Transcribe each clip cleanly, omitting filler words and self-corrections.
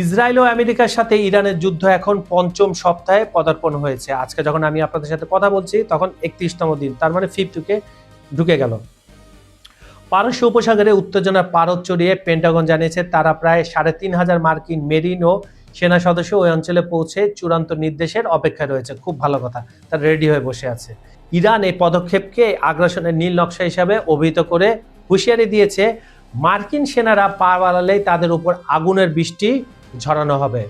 Israel ও আমেরিকার সাথে ইরানের যুদ্ধ এখন পঞ্চম সপ্তাহে পদার্পণ হয়েছে। আজকে যখন আমি আপনাদের সাথে কথা বলছি তখন 31তম দিন, তার মানে 50 ঢুকে গেল। পারস্য উপসাগরে উত্তেজনার পারদ চড়িয়ে পেন্টাগন জানিয়েছে তারা প্রায় ৩,৫০০ মার্কিন মেরিন ও সেনা সদস্য ওই অঞ্চলে পৌঁছে চূড়ান্ত নির্দেশের অপেক্ষায় রয়েছে। খুব ভালো কথা, তারা রেডি হয়ে বসে আছে। ইরান এই পদক্ষেপকে আগ্রাসনের নীল নকশা হিসাবে অভিহিত করে হুঁশিয়ারি দিয়েছে মার্কিন সেনারা পা বাড়ালেই তাদের উপর আগুনের বৃষ্টি ঝরানো হবে।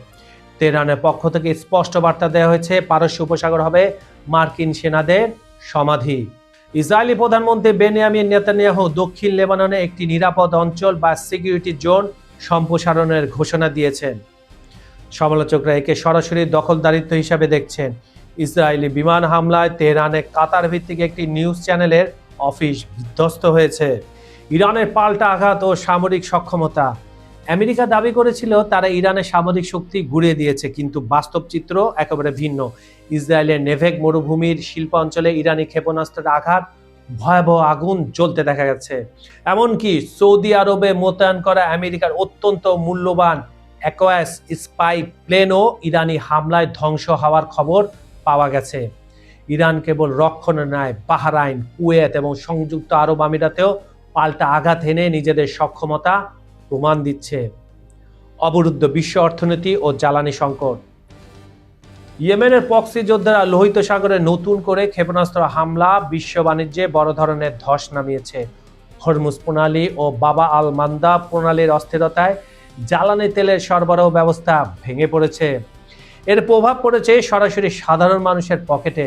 তেহরানের পক্ষ থেকে স্পষ্ট বার্তা দেওয়া হয়েছে পারস্য উপসাগর হবে মার্কিন সেনাদের সমাধি। ইসরায়েলি প্রধানমন্ত্রী বেনিয়ামিন নেতানিয়াহু দক্ষিণ লেবাননে একটি নিরাপদ অঞ্চল বা সিকিউরিটি জোন সম্প্রসারণের ঘোষণা দিয়েছেন। সমালোচকরা একে সরাসরি দখলদারিত্ব হিসাবে দেখছেন। ইসরায়েলি বিমান হামলায় তেহরানে কাতার ভিত্তিক একটি নিউজ চ্যানেলের অফিস বিধ্বস্ত হয়েছে। ইরানের পাল্টা আঘাত ও সামরিক সক্ষমতা। আমেরিকা দাবি করেছিল তারা ইরানের সামরিক শক্তি গুড়িয়ে দিয়েছে, কিন্তু বাস্তব চিত্র একেবারে ভিন্ন। ইসরায়েলের নেভেগ মরুভূমির শিল্পাঞ্চলে ইরানি ক্ষেপণাস্ত্রের আঘাত, ভয়াবহ আগুন জ্বলতে দেখা গেছে। এমনকি সৌদি আরবে মোতায়েন করা আমেরিকার অত্যন্ত মূল্যবান অ্যাকোয়াস স্পাই প্লেনও ইরানি হামলায় ধ্বংস হওয়ার খবর পাওয়া গেছে। ইরান কেবল রক্ষণে নয়, বাহরাইন, কুয়েত এবং সংযুক্ত আরব আমিরাতেও পাল্টা আঘাত এনে নিজেদের সক্ষমতা প্রমাণ দিচ্ছে। অবরুদ্ধ বিশ্ব অর্থনীতি ও জ্বালানি সংকট। ইয়েমেনের প্রক্সি যোদ্ধারা লোহিত সাগরে নতুন করে ক্ষেপণাস্ত্র হামলা বিশ্ব বাণিজ্যে বড় ধরনের ধস নামিয়েছে। হরমুজ প্রণালী ও বাবা আল মান্দা প্রণালীর অস্থিরতায় জ্বালানি তেলের সরবরাহ ব্যবস্থা ভেঙে পড়েছে। এর প্রভাব পড়েছে সরাসরি সাধারণ মানুষের পকেটে।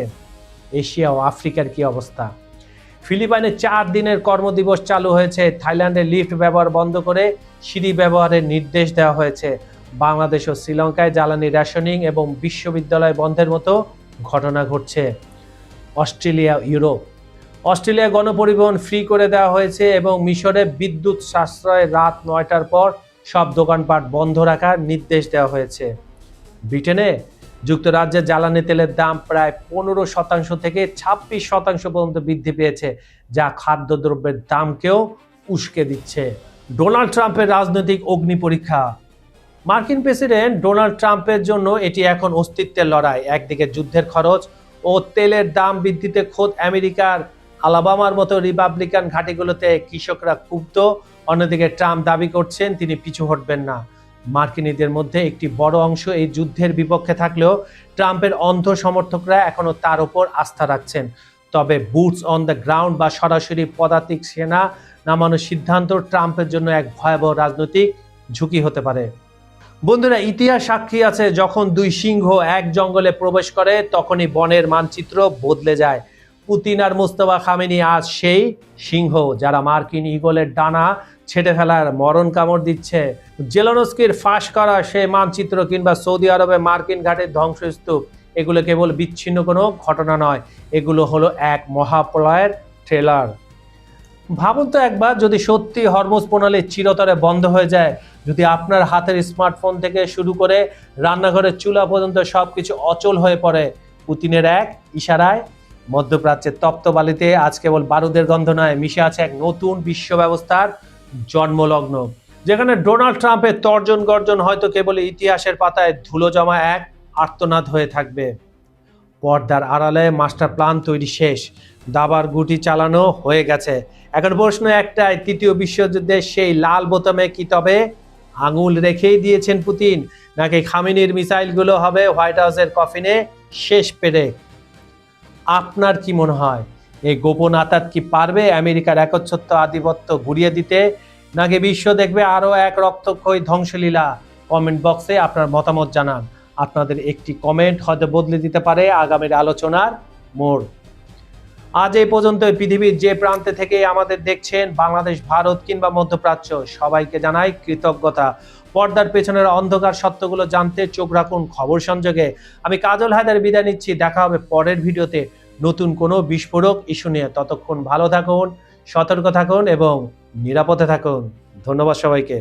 এশিয়া ও আফ্রিকার কি অবস্থা? ফিলিপাইনে 4 দিনের কর্মদিবস চালু হয়েছে। থাইল্যান্ডে লিফট ব্যবহার বন্ধ করে সিঁড়ি ব্যবহারের নির্দেশ দেওয়া হয়েছে। বাংলাদেশ ও শ্রীলঙ্কায় জ্বালানি রেশনিং এবং বিশ্ববিদ্যালয় বন্ধের মতো ঘটনা ঘটছে। অস্ট্রেলিয়া গণপরিবহন ফ্রি করে দেওয়া হয়েছে এবং মিশরে বিদ্যুৎ সাশ্রয় রাত 9টার পর সব দোকানপাট বন্ধ রাখার নির্দেশ দেওয়া হয়েছে। ব্রিটেনে যুক্তরাজ্যের জ্বালানি তেলের দাম প্রায় 15% থেকে 26% পর্যন্ত বৃদ্ধি পেয়েছে, যা খাদ্যদ্রব্যের দামকেও উস্কে দিচ্ছে। ডোনাল্ড ট্রাম্পের রাজনৈতিক অগ্নি পরীক্ষা। মার্কিন প্রেসিডেন্ট ডোনাল্ড ট্রাম্পের জন্য এটি এখন অস্তিত্বের লড়াই। একদিকে যুদ্ধের খরচ ও তেলের দাম বৃদ্ধিতে খোদ আমেরিকার আলাবামার মতো রিপাবলিকান ঘাঁটিগুলোতে কৃষকরা ক্ষুব্ধ, অন্যদিকে ট্রাম্প দাবি করছেন তিনি পিছু হটবেন না। মার্কিনীদের মধ্যে একটি বড় অংশ এই যুদ্ধের বিপক্ষে থাকলেও ট্রাম্পের অন্ধ সমর্থকরা এখনো তার উপর আস্থা রাখছেন। তবে বুটস অন দ্য গ্রাউন্ড বা সরাসরি পদাতিক সেনা নামানোর সিদ্ধান্ত ট্রাম্পের জন্য এক ভয়াবহ রাজনৈতিক ঝুঁকি হতে পারে। বন্ধুরা, ইতিহাস সাক্ষী আছে, যখন দুই সিংহ এক জঙ্গলে প্রবেশ করে তখনই বনের মানচিত্র বদলে যায়। পুতিন আর মোস্তফা খামেনি আজ সেই সিংহ যারা মার্কিন ঈগলের ডানা ছেটে ফেলার মরণ কামড় দিচ্ছে। জেলেনস্কির ফাঁস করা সেই মানচিত্র কিংবা সৌদি আরবে মার্কিন ঘাটের ধ্বংসস্তূপ, এগুলো কেবল বিচ্ছিন্ন কোনো ঘটনা নয়, এগুলো হলো এক মহাপ্রলয়ের ট্রেলার। ভাবুন তো একবার, যদি সত্যি হরমুজ প্রণালী চিরতরে বন্ধ হয়ে যায়, যদি আপনার হাতের স্মার্টফোন থেকে শুরু করে রান্নাঘরের চুলা পর্যন্ত সবকিছু অচল হয়ে পড়ে, পুতিনের এক ইশারায় মধ্যপ্রাচ্যের তপ্ত বালিতে আজ কেবল বারুদের গন্ধ নয়, মিশে আছে এক নতুন বিশ্ব ব্যবস্থার জন্মলগ্ন, যেখানে ডোনাল্ড ট্রাম্পের তর্জন গর্জন হয়তো কেবল ইতিহাসের পাতায় ধুলো জমা এক আর্তনাদ হয়ে থাকবে। পর্দার আড়ালে মাস্টার প্ল্যান তৈরি শেষ, দাবার গুটি চালানো হয়ে গেছে। এখন প্রশ্ন একটাই, তৃতীয় বিশ্বযুদ্ধের সেই লাল বোতামে কি তবে আঙুল রেখেই দিয়েছেন পুতিন, নাকি খামেনির মিসাইলগুলো হবে হোয়াইট হাউসের কফিনে শেষ পেরেক? আপনার কি মনে হয়, এই গোপন আতাত কি পারবে আমেরিকার একচ্ছত্র আধিপত্য গুড়িয়ে দিতে, নাকি বিশ্ব দেখবে আরো এক রক্তক্ষয়ী ধ্বংসলীলা? কমেন্ট বক্সে আপনার মতামত জানান। আপনাদের একটি কমেন্ট হয়তো বদলে দিতে পারে আগামীর আলোচনার মোড়। আজ এই পর্যন্ত পৃথিবীর যে প্রান্তে থেকে আমাদের দেখছেন, বাংলাদেশ, ভারত কিংবা মধ্যপ্রাচ্য, সবাইকে জানাই কৃতজ্ঞতা। পর্দার পেছনের অন্ধকার সত্যগুলো জানতে চোখ রাখুন খবর সংযোগে। আমি কাজল হায়দার বিদায় নিচ্ছি, দেখা হবে পরের ভিডিওতে নতুন কোনো বিস্ফোরক ইস্যু নিয়ে। ততক্ষণ ভালো থাকুন, সতর্ক থাকুন এবং নিরাপদে থাকুন। ধন্যবাদ সবাইকে।